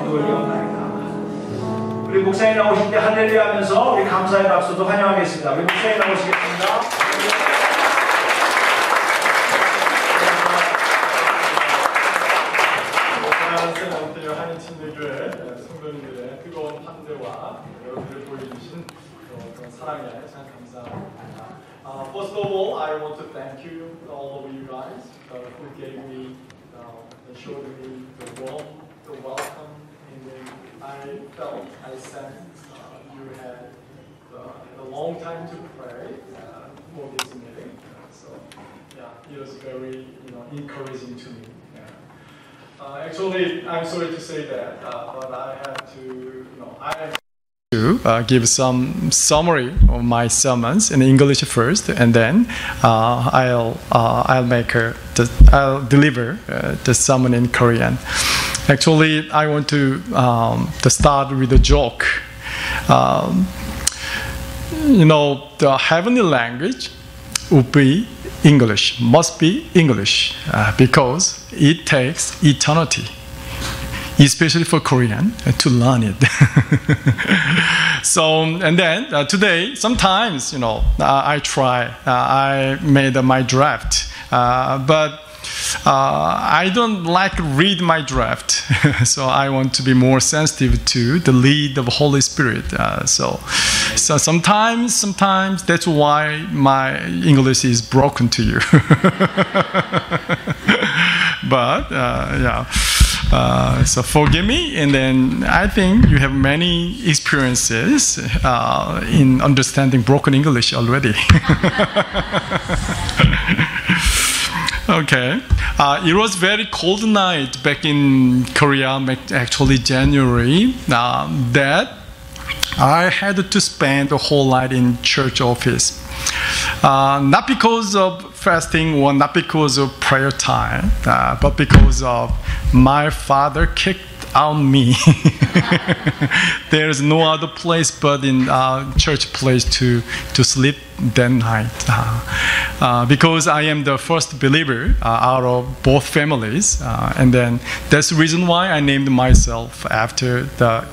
그걸 기억나니까. 우리 목사님 나오실 때 할렐루야 하면서 우리 감사의 박수도 환영하겠습니다. 우리 목사님 나오시겠습니다. 사랑하는 한인 친구들의 성도님들의 뜨거운 환대와 여러분들 보여주신 그런 사랑에 참 감사합니다. First of all, I want to thank you, all of you guys, who gave me, showed me the warm, the welcome, and then I felt, I sensed you had a long time to pray for this meeting. So, yeah, it was very, encouraging to me. Actually, I'm sorry to say that, but I have to, give some summary of my sermons in English first, and then I'll deliver the sermon in Korean. Actually, I want to start with a joke. The heavenly language would be English, must be English, because it takes eternity, especially for Korean, to learn it. So, and then today, sometimes, I try, I made my draft, but I don't like read my draft, so I want to be more sensitive to the lead of Holy Spirit. So sometimes that's why my English is broken to you. But so forgive me, and then I think you have many experiences in understanding broken English already. Okay. It was very cold night back in Korea, actually January, that I had to spend the whole night in church office. Not because of fasting or not because of prayer time, but because of my father kicked out me. There's no other place but in church place to sleep that night. Because I am the first believer out of both families, and then that's the reason why I named myself after the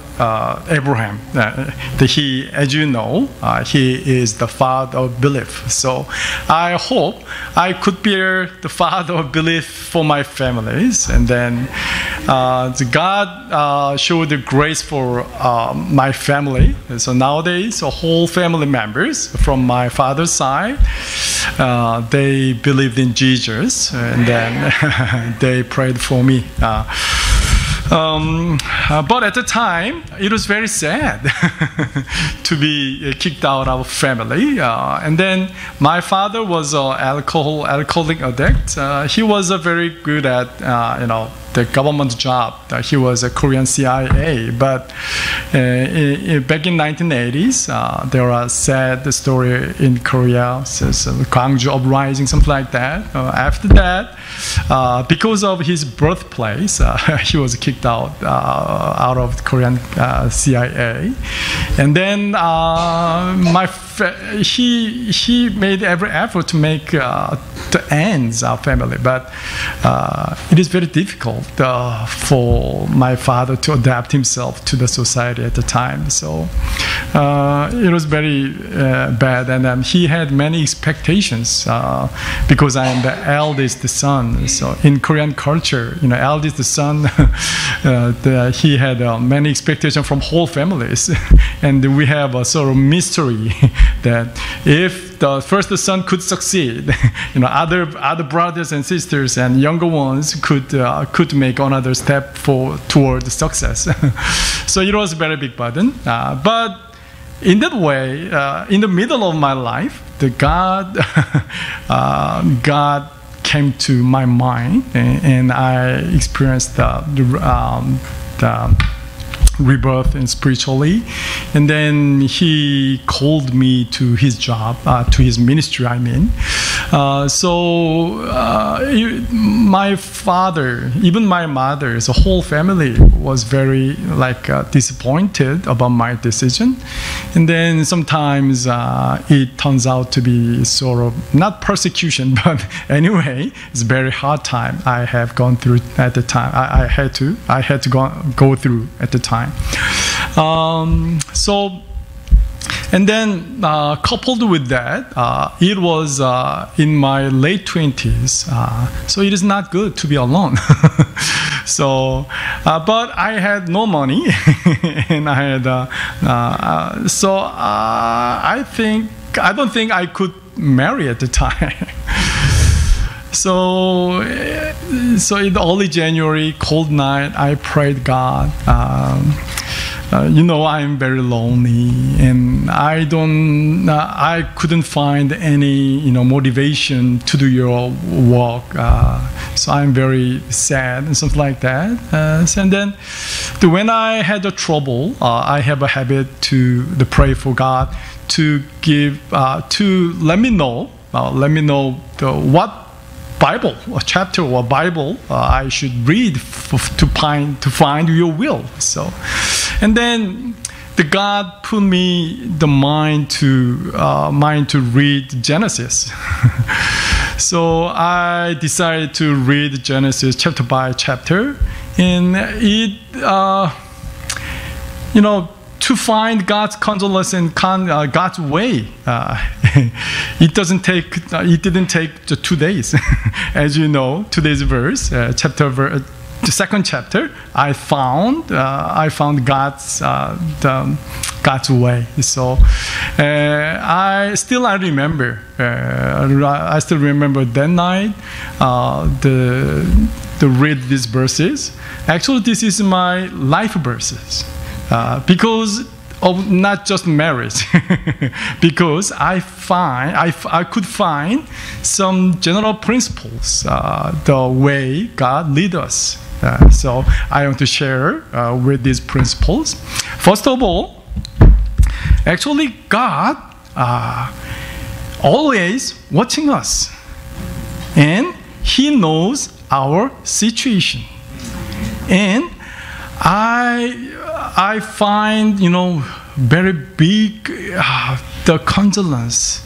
Abraham. He, as you know, he is the father of belief. So I hope I could be the father of belief for my families. And then God showed the grace for my family. And so nowadays, whole family members from my father's side, they believed in Jesus, and then they prayed for me. But at the time, it was very sad to be kicked out of family. And then my father was an alcoholic addict. He was very good at, the government job. He was a Korean CIA. But back in 1980s, there are sad story in Korea, so Gwangju uprising, something like that. After that, because of his birthplace, he was kicked out of Korean CIA. And then he made every effort to make to end our family, but it is very difficult for my father to adapt himself to the society at the time. So it was very bad, and he had many expectations because I am the eldest son. So in Korean culture, eldest son, he had many expectations from whole families, and we have a sort of mystery that if the first son could succeed, other brothers and sisters and younger ones could make another step toward success. So it was a very big burden. But in that way, in the middle of my life, God came to my mind, and I experienced the rebirth and spiritually, and then he called me to his job, to his ministry, My father, even my mother, the whole family was very disappointed about my decision. And then sometimes it turns out to be sort of not persecution, but anyway, it's a very hard time I have gone through at the time. I had to go through at the time. And then coupled with that, it was in my late 20s. So it is not good to be alone. But I had no money, and I had. I don't think I could marry at the time. So in early January, cold night, I prayed God. I'm very lonely, and I couldn't find any, motivation to do your work. So I'm very sad and something like that. And then, when I had the trouble, I have a habit to pray for God to give, to let me know what Bible, a chapter or Bible I should read to find your will. So, and then the God put me the mind to read Genesis. So I decided to read Genesis chapter by chapter, and it to find God's counsel and God's way. It didn't take 2 days. As you know, today's verse, the second chapter, I found God's way. So I still remember that night to read these verses. Actually, this is my life verses. Because of not just marriage, because I could find some general principles, the way God leads us. So I want to share with these principles. First of all, actually God always watching us, and He knows our situation, and I find, very big the condolence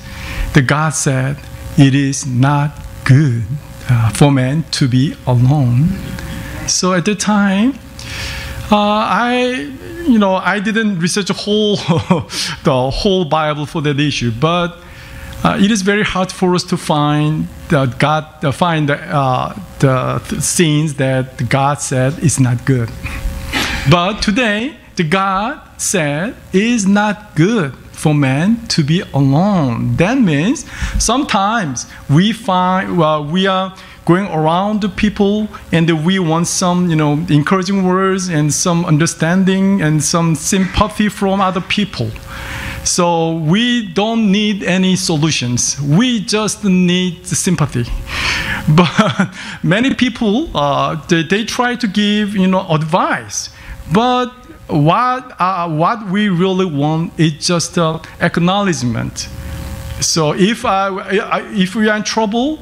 that God said it is not good for man to be alone. So at the time, I didn't research the whole Bible for that issue, but it is very hard for us to find the scenes that God said is not good. But today, the God said it is not good for man to be alone. That means sometimes we are going around the people, and we want some, encouraging words and some understanding and some sympathy from other people. So we don't need any solutions. We just need sympathy. But many people, they try to give, advice. But what we really want is just acknowledgement. So if we are in trouble,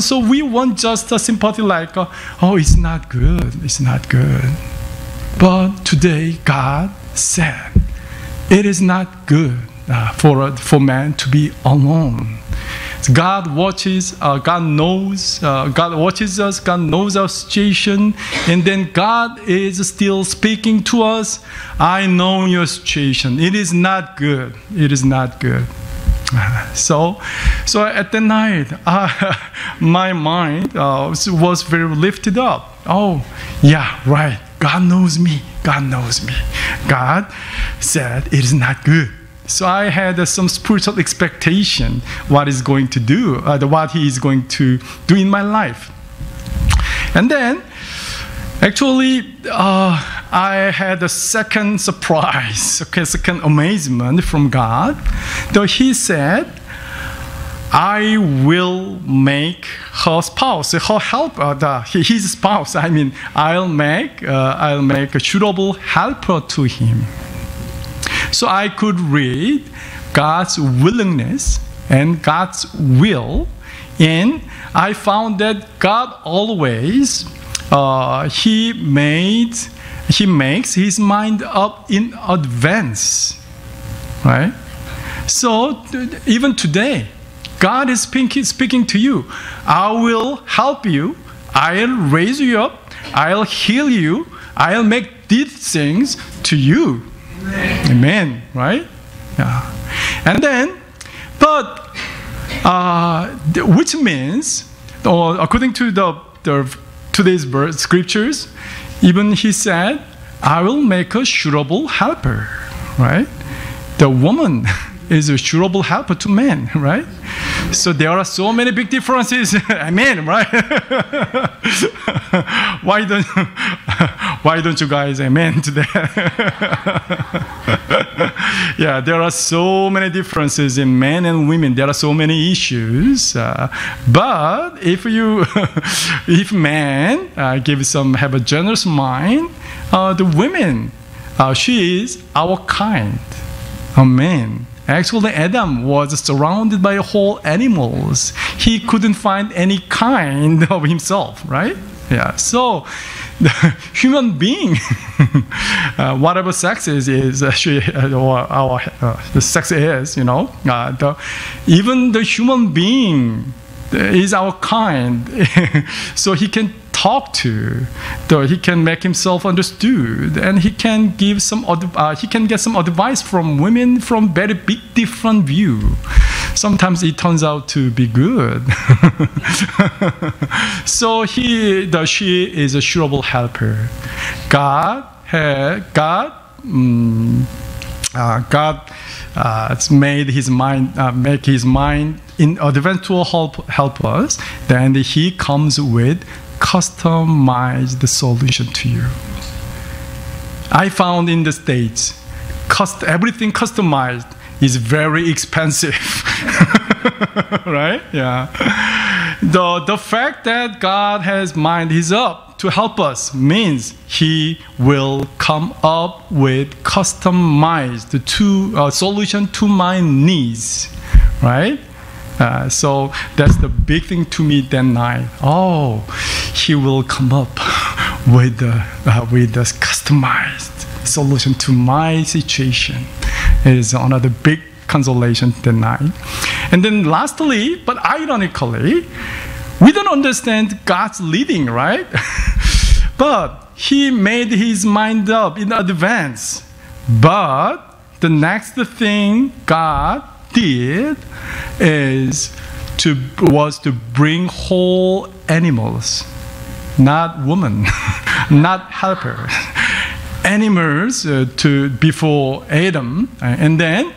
so we want just a sympathy like, it's not good, it's not good. But today God said, it is not good for man to be alone. God watches, God knows, God watches us, God knows our situation, and then God is still speaking to us. I know your situation. It is not good. It is not good. So at the night, my mind was very lifted up. Oh, yeah, right. God knows me. God knows me. God said it is not good. So I had some spiritual expectation what He is going to do in my life. And then, actually, I had a second surprise, second amazement from God. Though He said, I will make her spouse, her helper, his spouse. I'll make a suitable helper to him. So I could read God's willingness and God's will And I found that God always he makes his mind up in advance, right? So even today, God is speaking to you. I will help you. I'll raise you up. I'll heal you. I'll make these things to you. Amen. Amen, right? Yeah. And then, but which means, according to today's scriptures, even he said, I will make a suitable helper, right? The woman is a suitable helper to men, right? So there are so many big differences. Amen, right? Why don't you guys amen to that? Yeah, there are so many differences in men and women. There are so many issues. But if man have a generous mind, the women, she is our kind. Amen. Actually, Adam was surrounded by whole animals. He couldn't find any kind of himself, right? Yeah. So, the human being, whatever sex is the sex is, even the human being is our kind. So he can talk to, he can make himself understood, and he can give he can get some advice from women from very big different view. Sometimes it turns out to be good. So she is a suitable helper. God made his mind, make his mind in advance to help us. Then he comes with customized solution to you. I found in the States, everything customized is very expensive. Right? Yeah. The fact that God has mind is up to help us means he will come up with customized solution to my needs. Right? So that's the big thing to me that night. Oh, he will come up with the customized solution to my situation. It is another big consolation that night. And then lastly, but ironically, we don't understand God's leading, right? But he made his mind up in advance. But the next thing God did was to bring whole animals, not women, not helper, animals before Adam, and then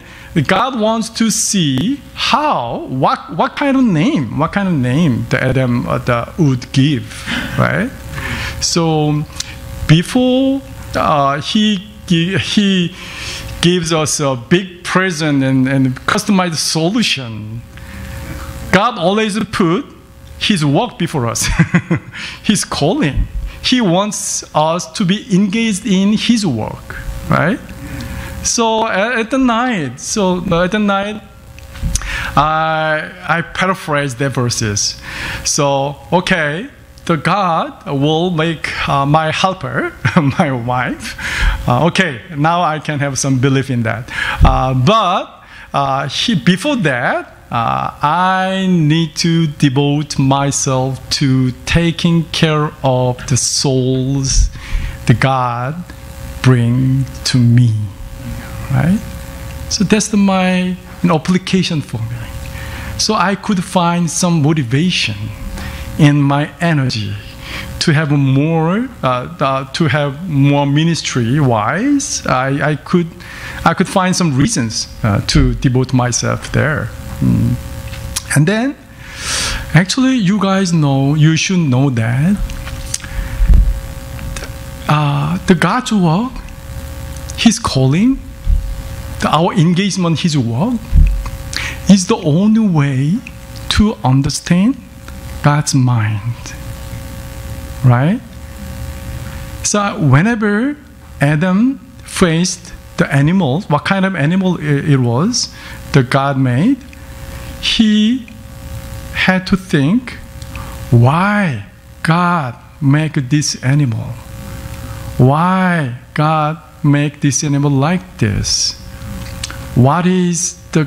God wants to see what kind of name the Adam would give, right? So before he gives us a big present and customized solution, God always put his work before us, his calling. He wants us to be engaged in his work, right? So at the night, I paraphrase the verses. So, okay, the God will make my helper, my wife. Okay, now I can have some belief in that. But before that, I need to devote myself to taking care of the souls that God bring to me, right? So that's my application for me. So I could find some motivation in my energy to have more ministry wise. I could find some reasons to devote myself there. And then, actually, you should know that the God's work, his calling, our engagement, his work, is the only way to understand God's mind, right? So whenever Adam faced the animals, what kind of animal it was that God made, he had to think, why God make this animal? Why God make this animal like this? What is the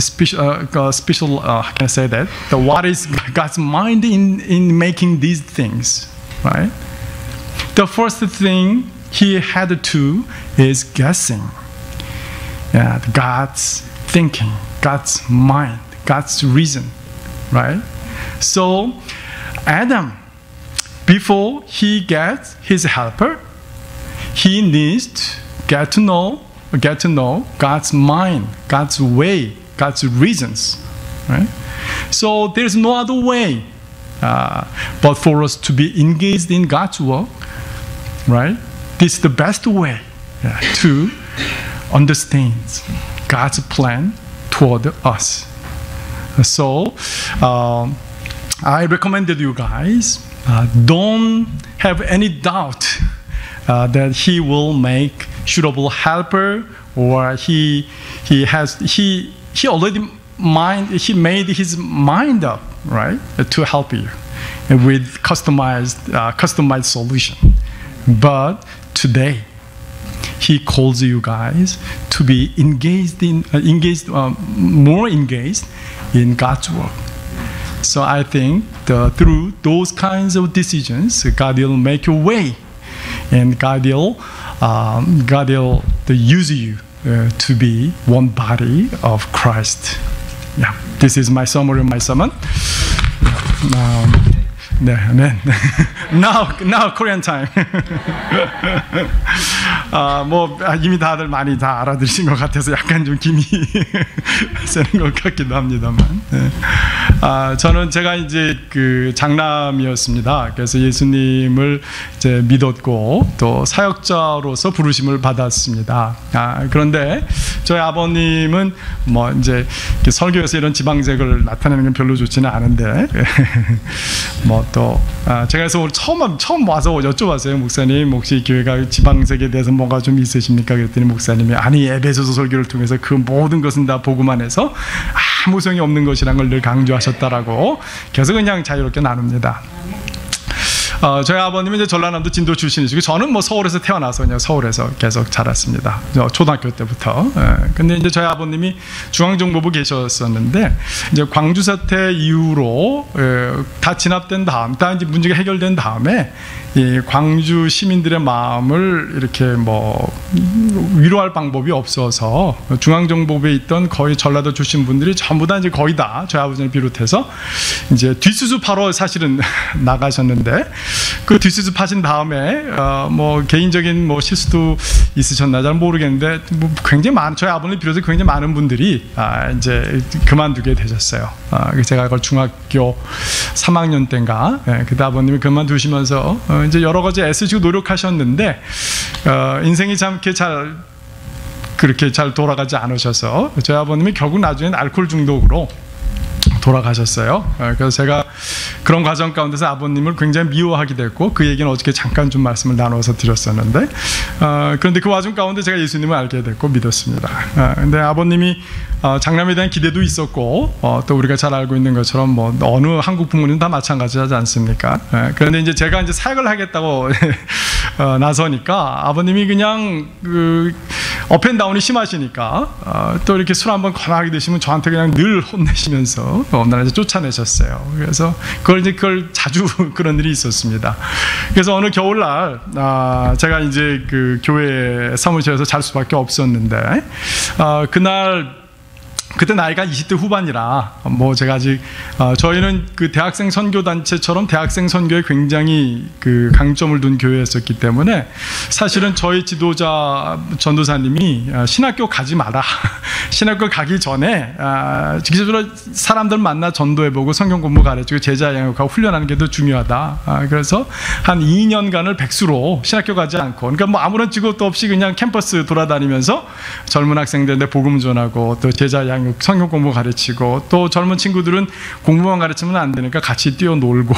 special? How can I say that? What is God's mind in making these things? Right. The first thing he had to do is guessing. Yeah, God's thinking, God's mind, God's reason. Right. So Adam, before he gets his helper, he needs to get to know God's mind, God's way, God's reasons. Right? So there's no other way but for us to be engaged in God's work. Right? This is the best way to understand God's plan toward us. So I recommended you guys don't have any doubt that he will make suitable helper, or he already made his mind up, right, to help you with customized solution. But today he calls you guys to be more engaged in God's work. So I think through those kinds of decisions, God will make a way, and God will use you to be one body of Christ. Yeah, this is my summary of my sermon. Amen. Now Korean time. 이미 다들 많이 다 알아들으신 것 같아서 약간 좀 김이 새는 것 같기도 합니다만. 저는 제가 이제 그 장남이었습니다. 그래서 예수님을 이제 믿었고 또 사역자로서 부르심을 받았습니다. 그런데 저희 아버님은 뭐 이제 설교에서 이런 지방색을 나타내는 건 별로 좋지는 않은데 또 제가 그래서 처음 와서 여쭤봤어요. 목사님 혹시 교회가 지방색에 대해서 뭐가 좀 있으십니까? 그랬더니 목사님이 아니 에베소서 설교를 통해서 그 모든 것은 다 보고만 해서 아무 소용이 없는 것이란 걸 늘 강조하셨다라고 계속 그냥 자유롭게 나눕니다. 저희 아버님은 이제 전라남도 진도 출신이시고 저는 뭐 서울에서 태어나서 그냥 서울에서 계속 자랐습니다. 초등학교 때부터. 근데 이제 저희 아버님이 중앙정보부 계셨었는데 이제 광주 사태 이후로 다 진압된 다음, 다 이제 문제가 해결된 다음에 이 광주 시민들의 마음을 이렇게 뭐 위로할 방법이 없어서 중앙정보부에 있던 거의 전라도 출신 분들이 전부 다 이제 거의 다 저희 아버지를 비롯해서 이제 뒷수습하러 사실은 나가셨는데 그 뒷수습하신 다음에 뭐 개인적인 뭐 실수도 있으셨나 잘 모르겠는데 뭐 굉장히 저희 아버님 비롯해서 굉장히 많은 분들이 이제 그만두게 되셨어요. 그래서 제가 그걸 중학교 3학년 때인가 그때 아버님이 그만두시면서 이제 여러 가지 애쓰시고 노력하셨는데 인생이 참 그렇게 잘 돌아가지 않으셔서 저희 아버님이 결국 나중에는 알코올 중독으로 돌아가셨어요. 그래서 제가 그런 과정 가운데서 아버님을 굉장히 미워하게 됐고 그 얘기는 어저께 잠깐 좀 말씀을 나눠서 드렸었는데 그런데 그 과정 가운데 제가 예수님을 알게 됐고 믿었습니다. 근데 아버님이 장남에 대한 기대도 있었고 또 우리가 잘 알고 있는 것처럼 뭐 어느 한국 부모님 다 마찬가지하지 않습니까? 그런데 이제 제가 이제 사역을 하겠다고 나서니까 아버님이 그냥 그 업앤다운이 심하시니까 또 이렇게 술 한번 거나하게 드시면 저한테 그냥 늘 혼내시면서 어느 날 쫓아내셨어요. 그래서 그걸 자주 그런 일이 있었습니다. 그래서 어느 겨울날 제가 이제 그 교회 사무실에서 잘 수밖에 없었는데 그때 나이가 20대 후반이라 뭐 제가 아직 저희는 그 대학생 선교 단체처럼 대학생 선교에 굉장히 그 강점을 둔 교회였었기 때문에 사실은 저희 지도자 전도사님이 신학교 가지 마라. 신학교 가기 전에 직접적으로 사람들 만나 전도해보고 성경 공부 가르치고 제자 양육하고 훈련하는 게 더 중요하다. 그래서 한 2년간을 백수로 신학교 가지 않고 그러니까 뭐 아무런 직업도 없이 그냥 캠퍼스 돌아다니면서 젊은 학생들한테 복음 전하고 또 제자 양육 성경 공부 가르치고, 또 젊은 친구들은 공부만 가르치면 안 되니까 같이 뛰어놀고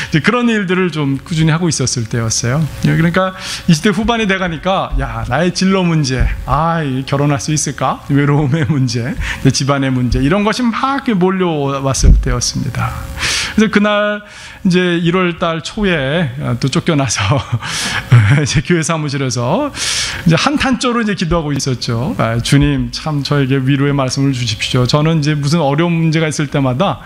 이제 그런 일들을 좀 꾸준히 하고 있었을 때였어요. 그러니까 20대 후반이 돼가니까 나의 진로 문제, 결혼할 수 있을까? 외로움의 문제, 집안의 문제, 이런 것이 막 몰려왔을 때였습니다. 그래서 그날 이제 1월 달 초에 또 쫓겨나서 제 교회 사무실에서 이제 한탄조로 이제 기도하고 있었죠. 주님, 참 저에게 위로의 말씀을 주십시오. 저는 이제 무슨 어려운 문제가 있을 때마다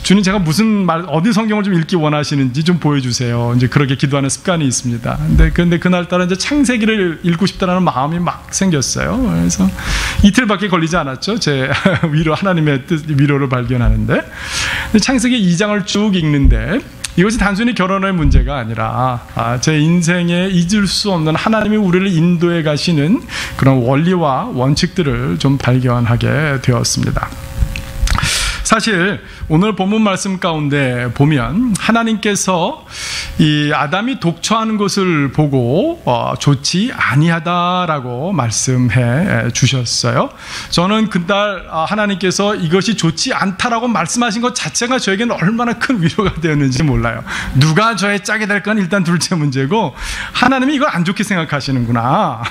주님, 제가 무슨 어디 성경을 좀 읽기 원하시는지 좀 보여주세요. 이제 그렇게 기도하는 습관이 있습니다. 근데 그날따라 이제 창세기를 읽고 싶다는 마음이 막 생겼어요. 그래서 이틀밖에 걸리지 않았죠. 제 하나님의 위로를 발견하는데, 창세기 2장을 쭉 읽는데, 이것이 단순히 결혼의 문제가 아니라 제 인생에 잊을 수 없는 하나님이 우리를 인도해 가시는 그런 원리와 원칙들을 좀 발견하게 되었습니다. 사실 오늘 본문 말씀 가운데 보면 하나님께서 이 아담이 독처하는 것을 보고 좋지 아니하다라고 말씀해 주셨어요. 저는 그날 하나님께서 이것이 좋지 않다라고 말씀하신 것 자체가 저에게는 얼마나 큰 위로가 되었는지 몰라요. 누가 저의 짝이 될 건 일단 둘째 문제고, 하나님이 이걸 안 좋게 생각하시는구나.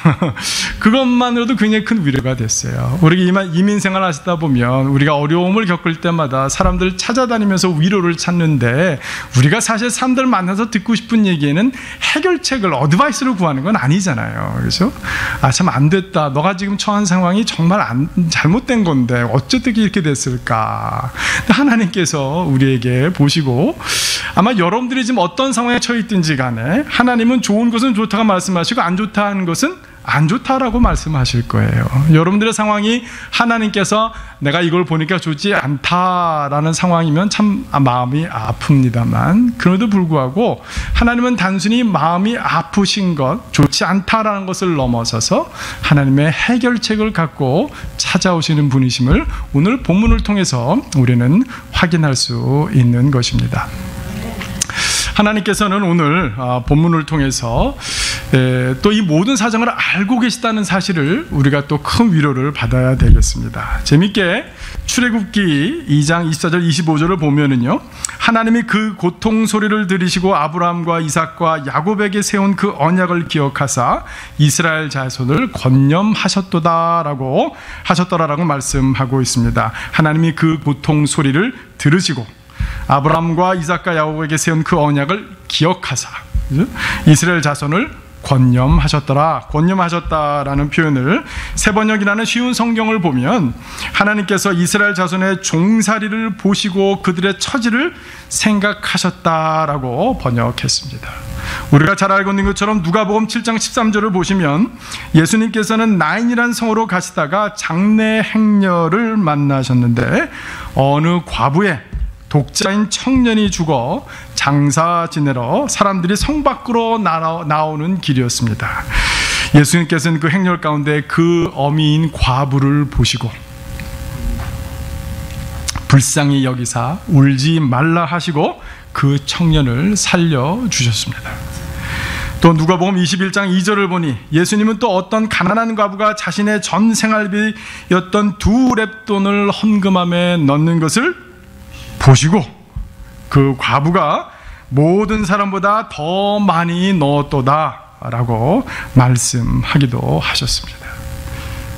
그것만으로도 굉장히 큰 위로가 됐어요. 우리가 이민 생활 하시다 보면 우리가 어려움을 겪을 때마다 사람들 찾아다니면서 위로를 찾는데, 우리가 사실 사람들 만나서 듣고 싶은 얘기에는 해결책을, 어드바이스를 구하는 건 아니잖아요. 그렇죠? 참 안 됐다. 너가 지금 처한 상황이 정말 잘못된 건데 어쨌든 이렇게 됐을까? 하나님께서 우리에게 보시고, 아마 여러분들이 지금 어떤 상황에 처해 있든지 간에 하나님은 좋은 것은 좋다고 말씀하시고 안 좋다는 것은 안 좋다라고 말씀하실 거예요. 여러분들의 상황이 하나님께서 내가 이걸 보니까 좋지 않다라는 상황이면 참 마음이 아픕니다만, 그럼에도 불구하고 하나님은 단순히 마음이 아프신 것, 좋지 않다라는 것을 넘어서서 하나님의 해결책을 갖고 찾아오시는 분이심을 오늘 본문을 통해서 우리는 확인할 수 있는 것입니다. 하나님께서는 오늘 본문을 통해서 또 이 모든 사정을 알고 계시다는 사실을 우리가 또 큰 위로를 받아야 되겠습니다. 재밌게 출애굽기 2장 24절 25절을 보면은요, 하나님이 그 고통 소리를 들으시고 아브라함과 이삭과 야곱에게 세운 그 언약을 기억하사 이스라엘 자손을 권념하셨도다라고 말씀하고 있습니다. 하나님이 그 고통 소리를 들으시고 아브라함과 이삭과 야곱에게 세운 그 언약을 기억하사 이스라엘 자손을 권념하셨다라는 표현을 세 번역이라는 쉬운 성경을 보면, 하나님께서 이스라엘 자손의 종살이를 보시고 그들의 처지를 생각하셨다라고 번역했습니다. 우리가 잘 알고 있는 것처럼 누가복음 7장 13절을 보시면, 예수님께서는 나인이라는 성으로 가시다가 장래 행녀를 만나셨는데, 어느 과부의 독자인 청년이 죽어 장사 지내러 사람들이 성 밖으로 나오는 길이었습니다. 예수님께서는 그 행렬 가운데 그 어미인 과부를 보시고 불쌍히 여기사 울지 말라 하시고 그 청년을 살려주셨습니다. 또 누가복음 21장 2절을 보니 예수님은 또 어떤 가난한 과부가 자신의 전 생활비였던 2렙돈을 헌금함에 넣는 것을 보시고 그 과부가 모든 사람보다 더 많이 넣었도다 라고 말씀하기도 하셨습니다.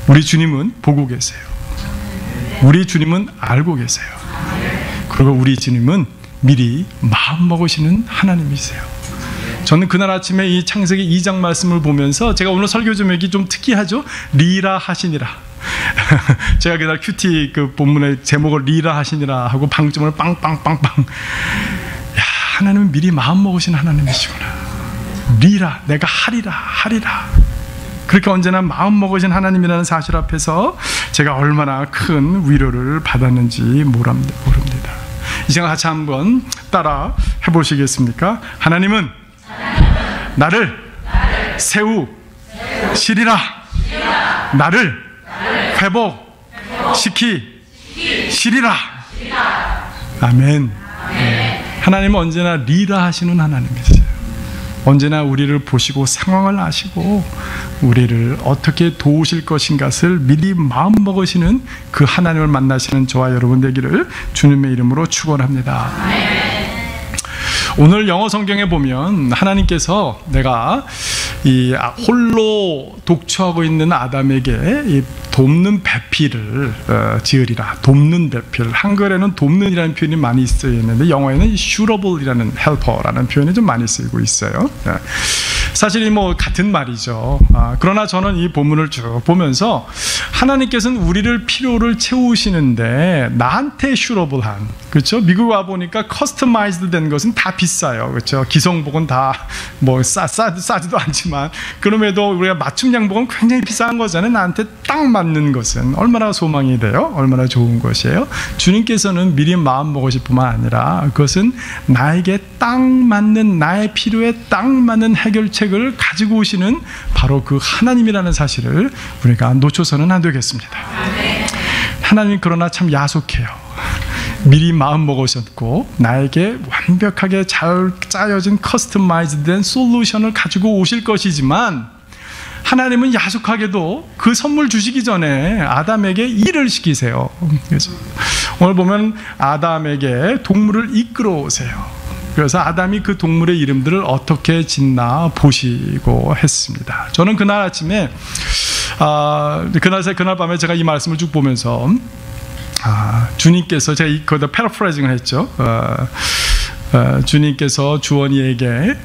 우리 주님은 보고 계세요. 우리 주님은 알고 계세요. 그리고 우리 주님은 미리 마음 먹으시는 하나님이세요. 저는 그날 아침에 이 창세기 2장 말씀을 보면서, 제가 오늘 설교 제목이 좀 특이하죠? 리라 하시니라. 제가 그날 큐티 그 본문의 제목을 리라 하시니라 하고 방점을 빵빵빵빵. 야, 하나님은 미리 마음 먹으신 하나님이시구나. 리라, 내가 하리라. 그렇게 언제나 마음 먹으신 하나님이라는 사실 앞에서 제가 얼마나 큰 위로를 받았는지 모릅니다. 이 생각 같이 한번 따라 해보시겠습니까? 하나님은 나를 세우시리라. 나를 회복시키시리라. 아멘. 하나님은 언제나 리라 하시는 하나님이세요. 언제나 우리를 보시고 상황을 아시고 우리를 어떻게 도우실 것인가를 미리 마음먹으시는 그 하나님을 만나시는 저와 여러분 되기를 주님의 이름으로 축원합니다. 오늘 영어 성경에 보면 하나님께서 내가 이 홀로 독처하고 있는 아담에게 이 돕는 배필을 지으리라. 돕는 배필. 한글에는 돕는이라는 표현이 많이 쓰여 있는데 영어에는 suitable이라는 helper라는 표현이 좀 많이 쓰이고 있어요. 사실 이 뭐 같은 말이죠. 그러나 저는 이 본문을 쭉 보면서 하나님께서는 우리를 필요를 채우시는데 나한테 suitable한, 그렇죠? 미국 와 보니까 customized 된 것은 다 비싸요, 그렇죠? 기성복은 다 뭐 싸지도 않지만 그럼에도 우리가 맞춤 양복은 굉장히 비싼 거잖아요. 나한테 딱 맞는 것은 얼마나 소망이 돼요? 얼마나 좋은 것이에요? 주님께서는 미리 마음 먹으실 뿐만 아니라 그것은 나에게 딱 맞는, 나의 필요에 딱 맞는 해결책을 가지고 오시는 바로 그 하나님이라는 사실을 우리가 놓쳐서는 안 되겠습니다. 하나님 그러나 참 야속해요. 미리 마음 먹으셨고 나에게 완벽하게 잘 짜여진 커스터마이즈된 솔루션을 가지고 오실 것이지만 하나님은 야속하게도 그 선물 주시기 전에 아담에게 일을 시키세요. 그래서 오늘 보면 아담에게 동물을 이끌어 오세요. 그래서 아담이 그 동물의 이름들을 어떻게 짓나 보시고 했습니다. 저는 그날 아침에 그날 밤에 제가 이 말씀을 쭉 보면서 주님께서 제가 거기다 패러프레이징을 했죠. 주님께서 주원이에게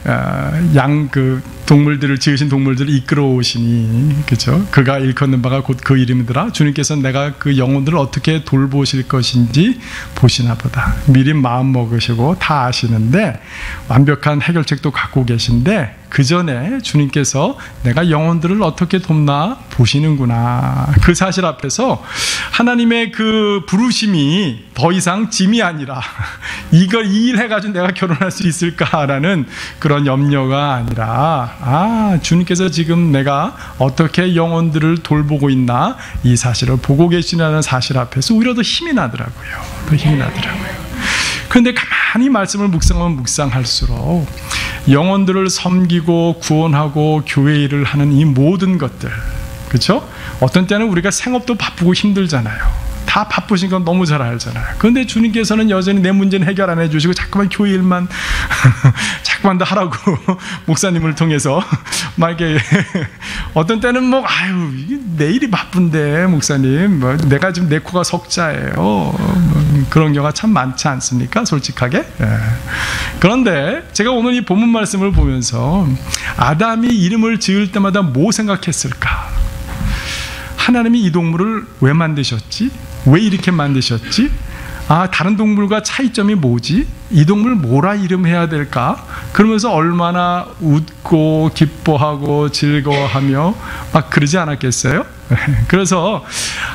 그 동물들을 지으신 동물들을 이끌어 오시니, 그죠? 그가 일컫는 바가 곧 그 이름이더라. 주님께서 내가 그 영혼들을 어떻게 돌보실 것인지 보시나 보다. 미리 마음 먹으시고 다 아시는데 완벽한 해결책도 갖고 계신데 그 전에 주님께서 내가 영혼들을 어떻게 돕나 보시는구나. 그 사실 앞에서 하나님의 그 부르심이 더 이상 짐이 아니라 이 일 해가지고 내가 결혼할 수 있을까라는 그런 염려가 아니라 주님께서 지금 내가 어떻게 영혼들을 돌보고 있나 이 사실을 보고 계시다는 사실 앞에서 오히려 더 힘이 나더라고요. 더 힘이 나더라고요. 그런데 가만히 말씀을 묵상하면 묵상할수록 영혼들을 섬기고 구원하고 교회 일을 하는 이 모든 것들, 그렇죠? 어떤 때는 우리가 생업도 바쁘고 힘들잖아요. 다 바쁘신 건 너무 잘 알잖아요. 그런데 주님께서는 여전히 내 문제는 해결 안 해주시고 자꾸만 교회 일만 자꾸만 더 하라고 목사님을 통해서 막 이렇게 어떤 때는 뭐 내일이 바쁜데 목사님 뭐 내가 지금 내 코가 석자예요. 그런 경우가 참 많지 않습니까? 솔직하게. 그런데 제가 오늘 이 본문 말씀을 보면서 아담이 이름을 지을 때마다 뭐 생각했을까? 하나님이 이 동물을 왜 만드셨지? 왜 이렇게 만드셨지? 다른 동물과 차이점이 뭐지? 이 동물 뭐라 이름해야 될까? 그러면서 얼마나 웃고 기뻐하고 즐거워하며 막 그러지 않았겠어요? 그래서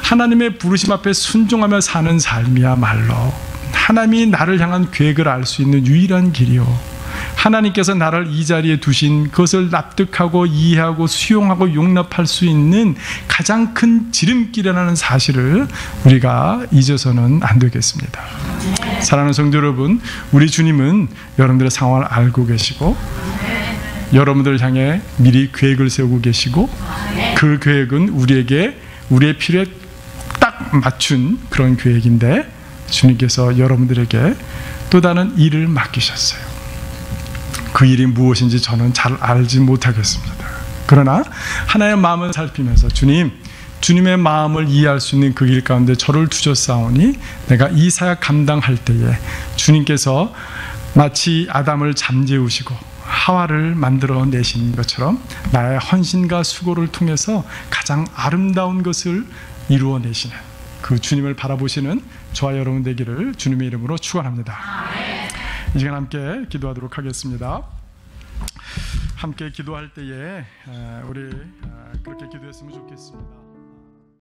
하나님의 부르심 앞에 순종하며 사는 삶이야말로 하나님이 나를 향한 계획을 알 수 있는 유일한 길이요, 하나님께서 나를 이 자리에 두신 그것을 납득하고 이해하고 수용하고 용납할 수 있는 가장 큰 지름길이라는 사실을 우리가 잊어서는 안 되겠습니다. 사랑하는 성도 여러분, 우리 주님은 여러분들의 상황을 알고 계시고 여러분들을 향해 미리 계획을 세우고 계시고 그 계획은 우리의 필요에 딱 맞춘 그런 계획인데 주님께서 여러분들에게 또 다른 일을 맡기셨어요. 그 일이 무엇인지 저는 잘 알지 못하겠습니다. 그러나 하나님의 마음을 살피면서 주님의 마음을 이해할 수 있는 그 길 가운데 저를 두셨사오니 내가 이 사역 감당할 때에 주님께서 마치 아담을 잠재우시고 하와를 만들어 내신 것처럼 나의 헌신과 수고를 통해서 가장 아름다운 것을 이루어내시는 그 주님을 바라보시는 저와 여러분 되기를 주님의 이름으로 축원합니다. 이 시간 함께 기도하도록 하겠습니다. 함께 기도할 때에 우리 그렇게 기도했으면 좋겠습니다.